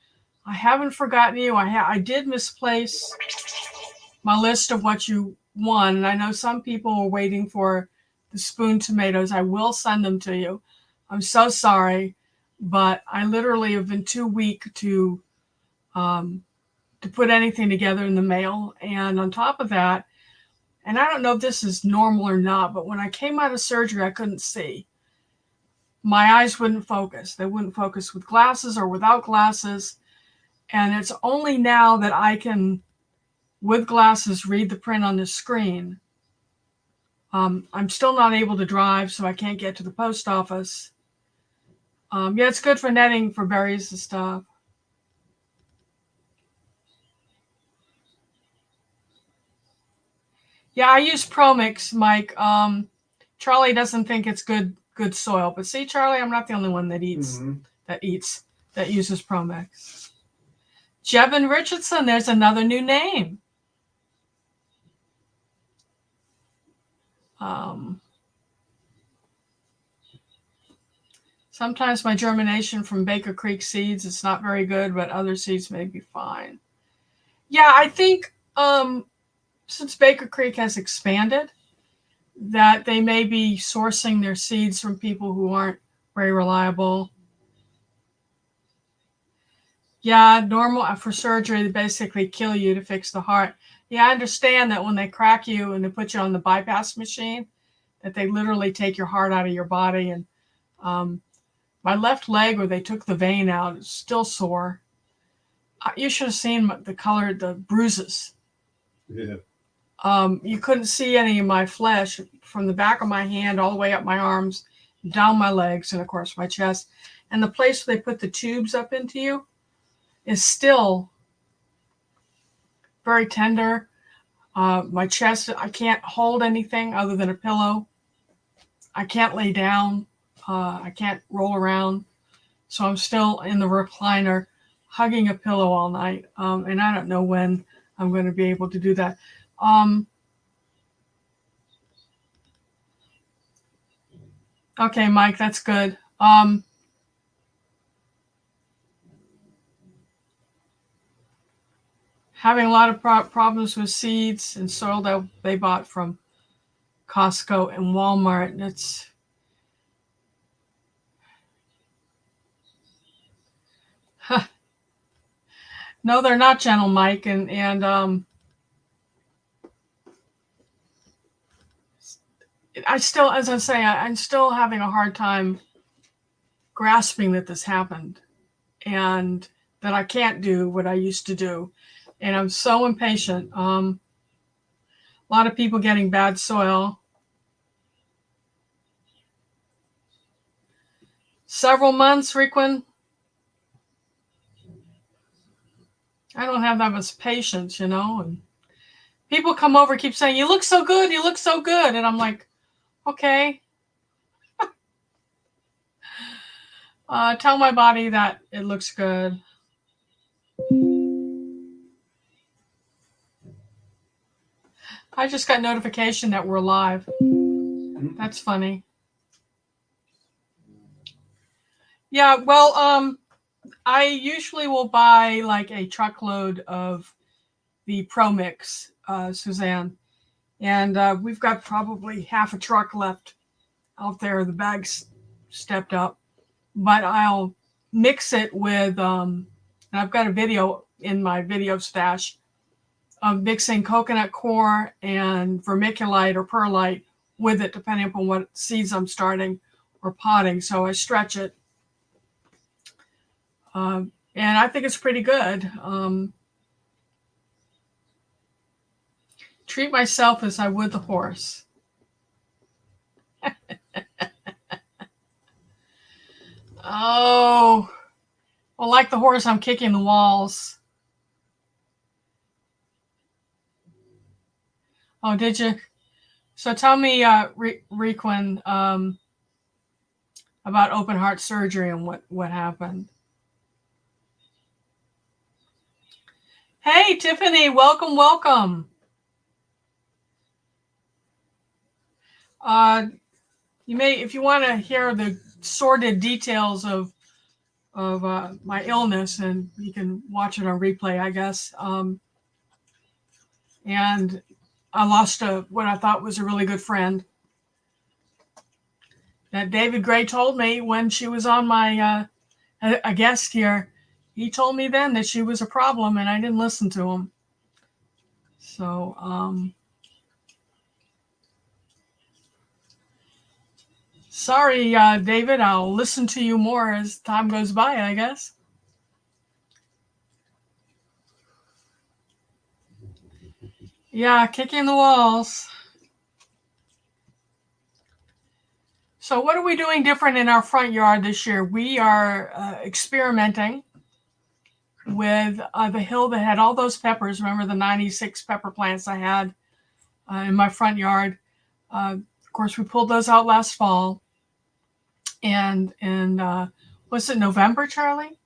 I haven't forgotten you. I did misplace my list of what you won. And I know some people were waiting for the spoon tomatoes. I will send them to you. I'm so sorry, but I literally have been too weak to put anything together in the mail. And on top of that, and I don't know if this is normal or not, but when I came out of surgery, I couldn't see. My eyes wouldn't focus. They wouldn't focus with glasses or without glasses. And it's only now that I can, with glasses, read the print on the screen. I'm still not able to drive, so I can't get to the post office. Yeah, it's good for netting for berries and stuff. Yeah, I use ProMix, Mike. Charlie doesn't think it's good soil, but see, Charlie, I'm not the only one that uses ProMix. Jevin Richardson, there's another new name. Sometimes my germination from Baker Creek seeds is not very good, but other seeds may be fine. Yeah, I think since Baker Creek has expanded, that they may be sourcing their seeds from people who aren't very reliable. Yeah, normal for surgery, they basically kill you to fix the heart. Yeah, I understand that when they crack you and they put you on the bypass machine, that they literally take your heart out of your body. And my left leg, where they took the vein out, is still sore. You should have seen the bruises. Yeah. You couldn't see any of my flesh from the back of my hand all the way up my arms, down my legs, and of course my chest. And the place where they put the tubes up into you is still very tender. My chest, I can't hold anything other than a pillow. I can't lay down. I can't roll around. So I'm still in the recliner hugging a pillow all night. And I don't know when I'm going to be able to do that. Okay, Mike, that's good. Having a lot of problems with seeds and soil that they bought from Costco and Walmart. And it's no, they're not gentle, Mike. And I still, as I say, I'm still having a hard time grasping that this happened and that I can't do what I used to do. And I'm so impatient. A lot of people getting bad soil. Several months, Riquin. I don't have that much patience, and people come over, keep saying, you look so good, you look so good. And I'm like, okay. Tell my body that it looks good. I just got notification that we're live. That's funny. Yeah, well, I usually will buy like a truckload of the ProMix, Suzanne. And we've got probably half a truck left out there. The bag's stepped up. But I'll mix it with, and I've got a video in my video stash of mixing coconut coir and vermiculite or perlite with it, depending upon what seeds I'm starting or potting. So I stretch it. And I think it's pretty good. Treat myself as I would the horse. Oh, well, like the horse, I'm kicking the walls. Oh, did you? So tell me, Requin, about open heart surgery and what happened. Hey, Tiffany, welcome, welcome. You may, if you want to hear the sordid details of my illness, and you can watch it on replay, I guess. And I lost what I thought was a really good friend that David Gray told me when she was on my a guest here. He told me then that she was a problem, and I didn't listen to him. So, sorry, David. I'll listen to you more as time goes by, I guess. Yeah, kicking the walls. So what are we doing different in our front yard this year? We are experimenting with the hill that had all those peppers. Remember the 96 pepper plants I had in my front yard? Of course, we pulled those out last fall. And was it November, Charlie,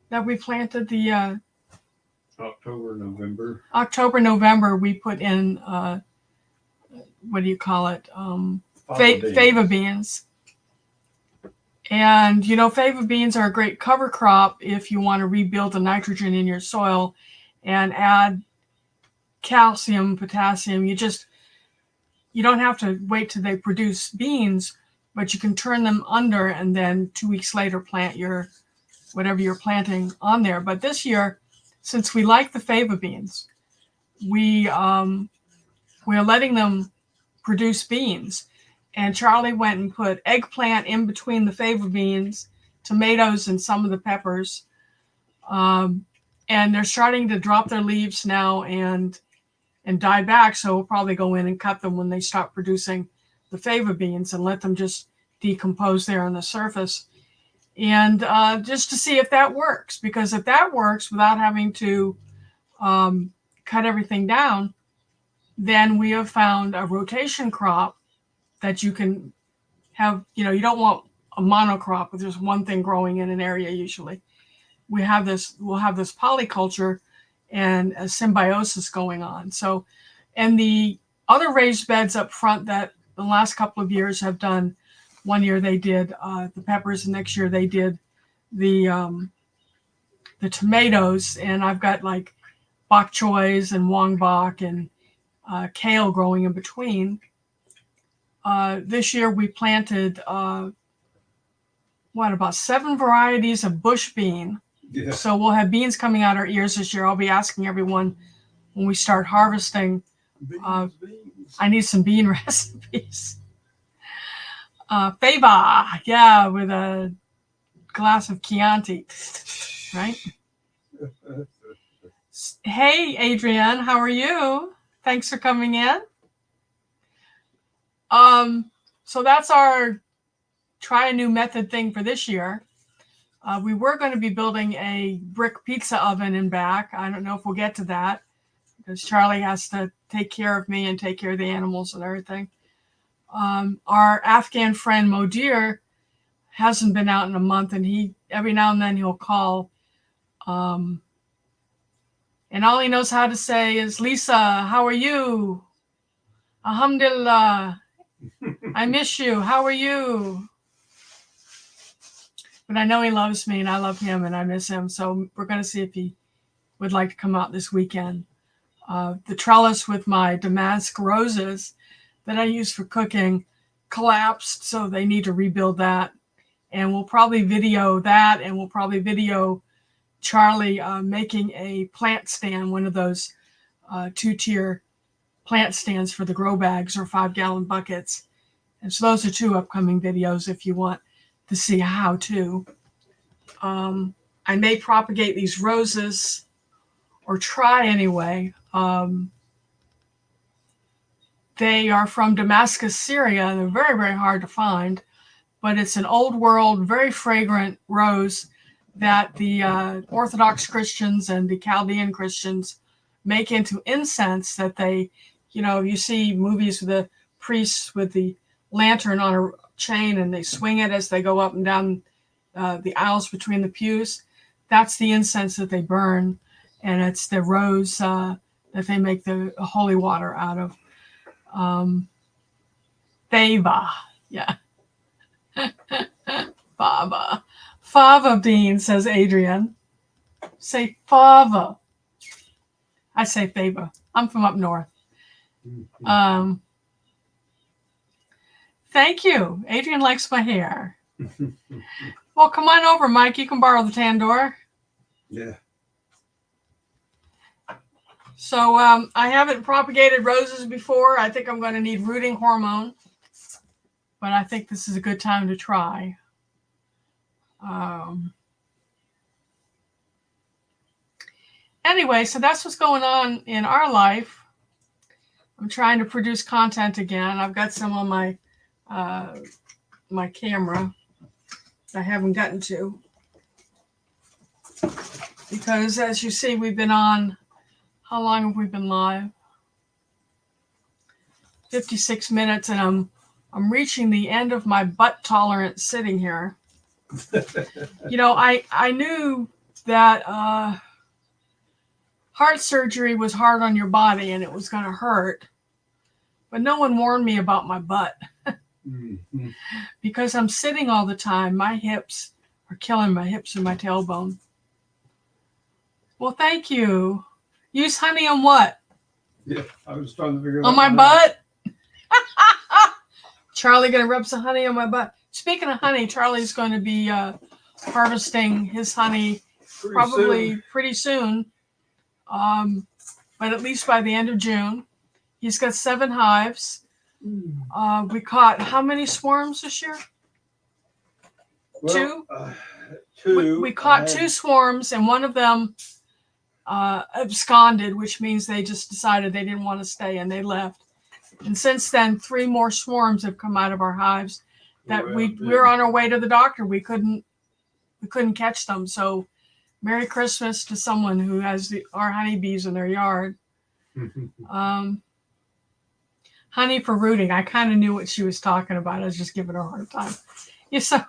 that we planted the October, November, we put in, what do you call it? Fava beans. And, fava beans are a great cover crop if you want to rebuild the nitrogen in your soil and add calcium, potassium. You don't have to wait till they produce beans, but you can turn them under and then 2 weeks later plant whatever you're planting on there. But this year, since we like the fava beans, we're letting them produce beans. And Charlie went and put eggplant in between the fava beans, tomatoes, and some of the peppers. And they're starting to drop their leaves now and die back. So we'll probably go in and cut them when they stop producing the fava beans and let them just decompose there on the surface. And just to see if that works, because if that works without having to cut everything down, then we have found a rotation crop that you can have. You don't want a monocrop with just one thing growing in an area. Usually we'll have this polyculture and a symbiosis going on. So, and the other raised beds up front that the last couple of years have done, one year they did the peppers, and next year they did the tomatoes, and I've got like bok choys and wong bok and kale growing in between. This year we planted about 7 varieties of bush bean. Yeah. So we'll have beans coming out our ears this year. I'll be asking everyone when we start harvesting. Beans. I need some bean recipes. Fava, yeah, with a glass of Chianti, right? Hey, Adrienne, how are you? Thanks for coming in. So that's our try a new method thing for this year. We were going to be building a brick pizza oven in back. I don't know if we'll get to that because Charlie has to take care of me and take care of the animals and everything. Our Afghan friend Modir hasn't been out in a month, and every now and then he'll call. And all he knows how to say is, Lisa, how are you? Alhamdulillah. I miss you. How are you? But I know he loves me, and I love him, and I miss him. So we're going to see if he would like to come out this weekend. The trellis with my damask roses that I use for cooking collapsed, so they need to rebuild that. And we'll probably video that, and we'll probably video Charlie making a plant stand, one of those 2-tier plant stands for the grow bags or 5-gallon buckets. And so those are 2 upcoming videos if you want to see how to. I may propagate these roses, or try anyway. They are from Damascus, Syria. They're very, very hard to find, but it's an old world, very fragrant rose that the Orthodox Christians and the Chaldean Christians make into incense that they, you see movies with the priests with the lantern on a chain and they swing it as they go up and down the aisles between the pews. That's the incense that they burn, and it's the rose that they make the holy water out of. Fava, yeah. Fava. Fava bean, says Adrian. Say fava. I say fava. I'm from up north. Thank you. Adrian likes my hair. Well, come on over, Mike. You can borrow the Tandoor. Yeah. So I haven't propagated roses before. I think I'm going to need rooting hormone, but I think this is a good time to try. Anyway, so that's what's going on in our life. I'm trying to produce content again. I've got some on my my camera I haven't gotten to, because as you see, we've been on, how long have we been live? 56 minutes, and I'm reaching the end of my butt tolerance sitting here. You know, I knew that heart surgery was hard on your body and it was going to hurt, but no one warned me about my butt. Because I'm sitting all the time, my hips are killing my hips and my tailbone. Well, thank you. Use honey on what? Yeah, I was trying to figure on my butt. Charlie gonna rub some honey on my butt. Speaking of honey, Charlie's going to be harvesting his honey pretty soon. But at least by the end of June. He's got 7 hives. We caught how many swarms this year? Well, 2. 2. We caught 2 swarms, and one of them absconded, which means they just decided they didn't want to stay and they left. And since then, 3 more swarms have come out of our hives that we're on our way to the doctor. We couldn't catch them. So Merry Christmas to someone who has our honeybees in their yard. Honey for rooting. I kind of knew what she was talking about. I was just giving her a hard time. So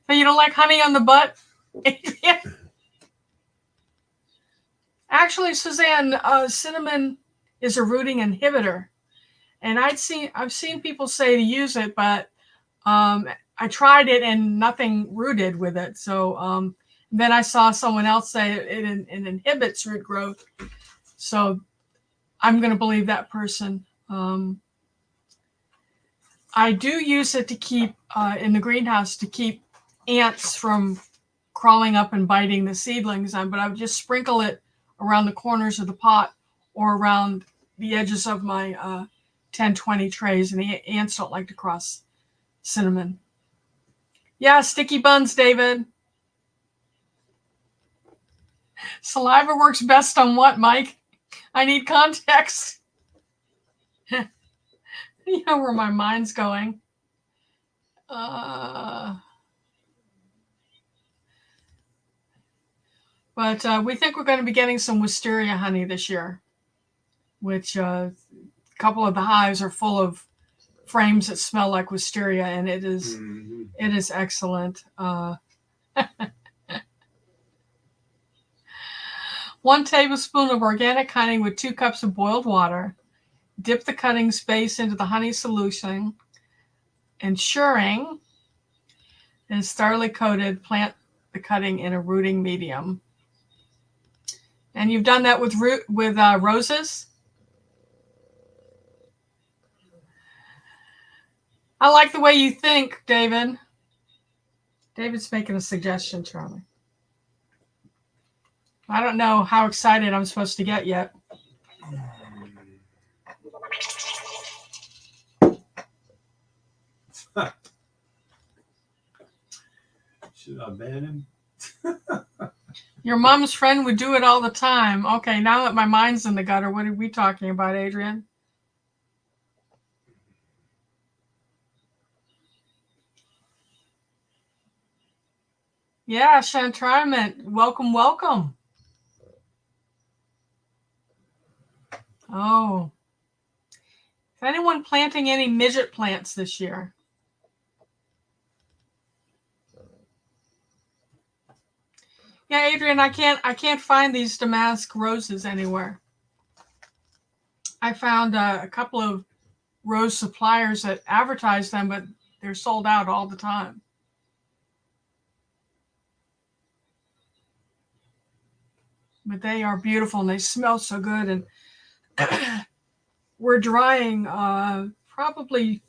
you don't like honey on the butt? Actually, Suzanne, cinnamon is a rooting inhibitor, and I've seen people say to use it, but I tried it and nothing rooted with it. So then I saw someone else say it inhibits root growth. So I'm going to believe that person. I do use it to keep in the greenhouse to keep ants from crawling up and biting the seedlings. But I would just sprinkle it around the corners of the pot or around the edges of my 10-20 trays, and the ants don't like to cross cinnamon. Yeah, sticky buns, David. Saliva works best on what, Mike? I need context. You know where my mind's going. But we think we're going to be getting some wisteria honey this year, which a couple of the hives are full of frames that smell like wisteria, and it is excellent. 1 tablespoon of organic honey with 2 cups of boiled water. Dip the cutting space into the honey solution, ensuring it's thoroughly coated. Plant the cutting in a rooting medium. And you've done that with roses? I like the way you think, David. David's making a suggestion, Charlie. I don't know how excited I'm supposed to get yet. Should I ban him? Your mom's friend would do it all the time. Okay, now that my mind's in the gutter, what are we talking about, Adrian? Yeah, Chantriment. Welcome, welcome. Oh. Is anyone planting any midget plants this year? Yeah, Adrian, I can't find these damask roses anywhere. I found a couple of rose suppliers that advertise them, but they're sold out all the time. But they are beautiful and they smell so good. And we're drying probably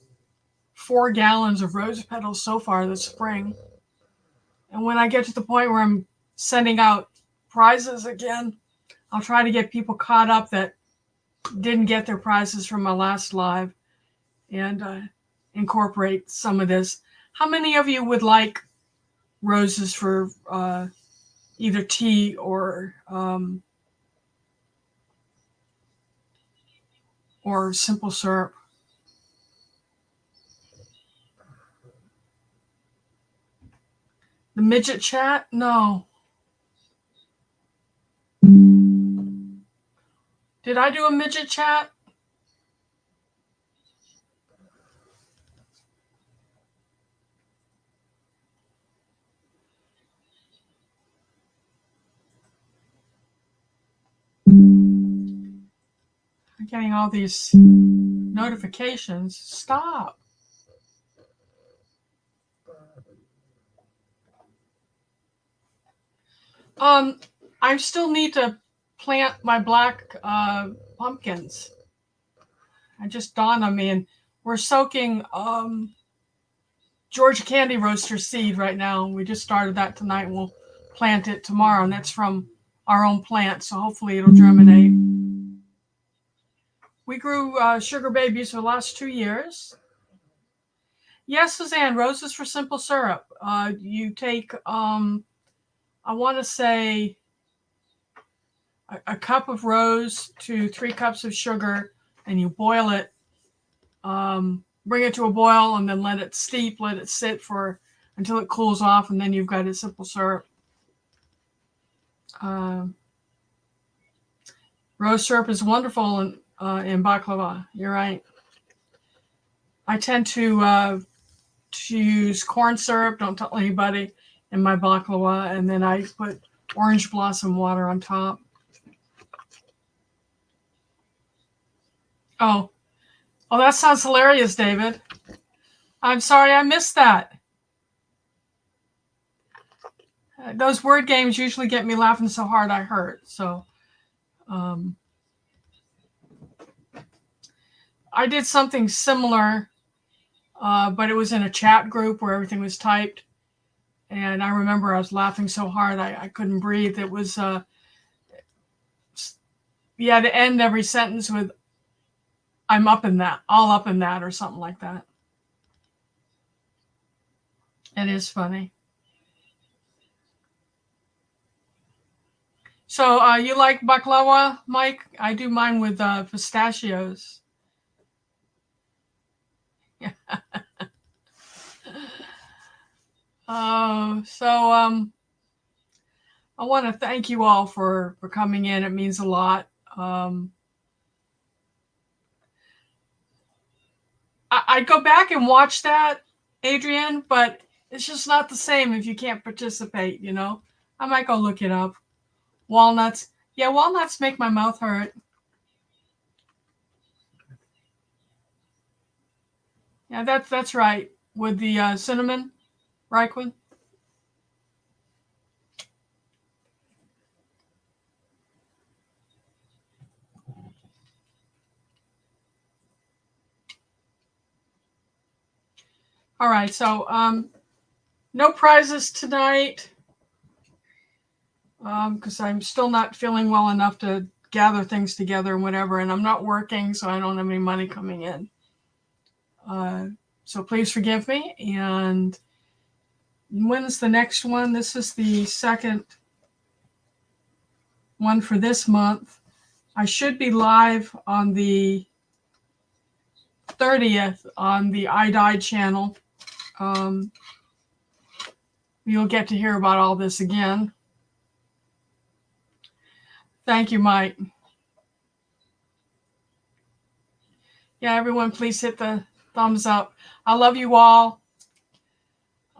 4 gallons of rose petals so far this spring. And when I get to the point where I'm sending out prizes again, I'll try to get people caught up that didn't get their prizes from my last live and incorporate some of this. How many of you would like roses for either tea or simple syrup? The midget chat? No. Did I do a midget chat? I'm getting all these notifications. Stop. I still need to plant my black pumpkins. It just dawned on me, and we're soaking Georgia Candy Roaster seed right now. We just started that tonight. We'll plant it tomorrow, and that's from our own plant, so hopefully it'll germinate. We grew sugar babies for the last 2 years. Yes, Suzanne, roses for simple syrup. You take, I want to say, a cup of rose to 3 cups of sugar, and you boil it. Bring it to a boil and then let it steep, let it sit until it cools off, and then you've got a simple syrup. Rose syrup is wonderful in baklava. You're right. I tend to use corn syrup, don't tell anybody, in my baklava, and then I put orange blossom water on top. Oh, that sounds hilarious, David. I'm sorry I missed that. Those word games usually get me laughing so hard I hurt. So I did something similar, but it was in a chat group where everything was typed. And I remember I was laughing so hard I couldn't breathe. It was, you had to end every sentence with, I'm up in that, all up in that, or something like that. It is funny. So you like baklava, Mike? I do mine with pistachios. Yeah. I want to thank you all for coming in. It means a lot. I'd go back and watch that, Adrienne, but it's just not the same if you can't participate, you know? I might go look it up. Walnuts. Yeah, walnuts make my mouth hurt. Yeah, that's right. With the cinnamon, Raikkonen. All right, so no prizes tonight because I'm still not feeling well enough to gather things together and whatever, and I'm not working, so I don't have any money coming in. So please forgive me. And when's the next one? This is the second one for this month. I should be live on the 30th on the I Died channel. You'll get to hear about all this again. Thank you, Mike. Yeah, everyone, please hit the thumbs up. I love you all.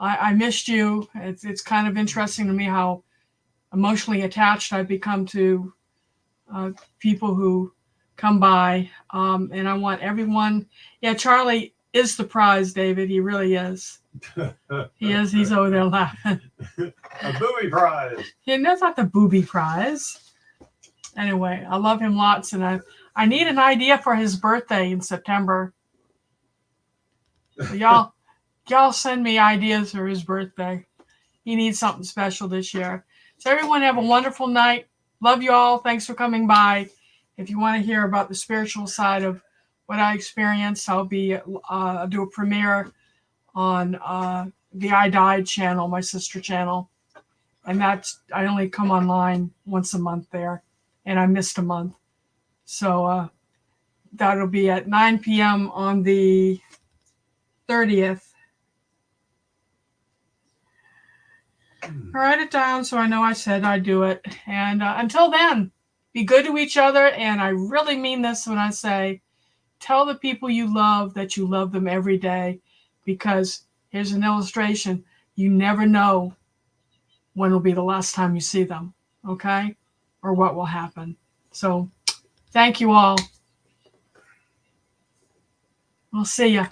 I missed you. It's kind of interesting to me how emotionally attached I've become to people who come by. And I want everyone. Yeah, Charlie is the prize, David. He really is. He is. He's over there laughing. A booby prize. Yeah, that's not the booby prize. Anyway, I love him lots, and I need an idea for his birthday in September. So y'all send me ideas for his birthday. He needs something special this year. So everyone have a wonderful night. Love you all. Thanks for coming by. If you want to hear about the spiritual side of what I experienced, I'll do a premiere on the I Died channel, my sister channel. And I only come online once a month there. And I missed a month. So that'll be at 9 p.m. on the 30th. Write it down so I know I said I'd do it. And until then, be good to each other. And I really mean this when I say, tell the people you love that you love them every day. Because here's an illustration. You never know when will be the last time you see them. Okay? Or what will happen. So thank you all. We'll see ya.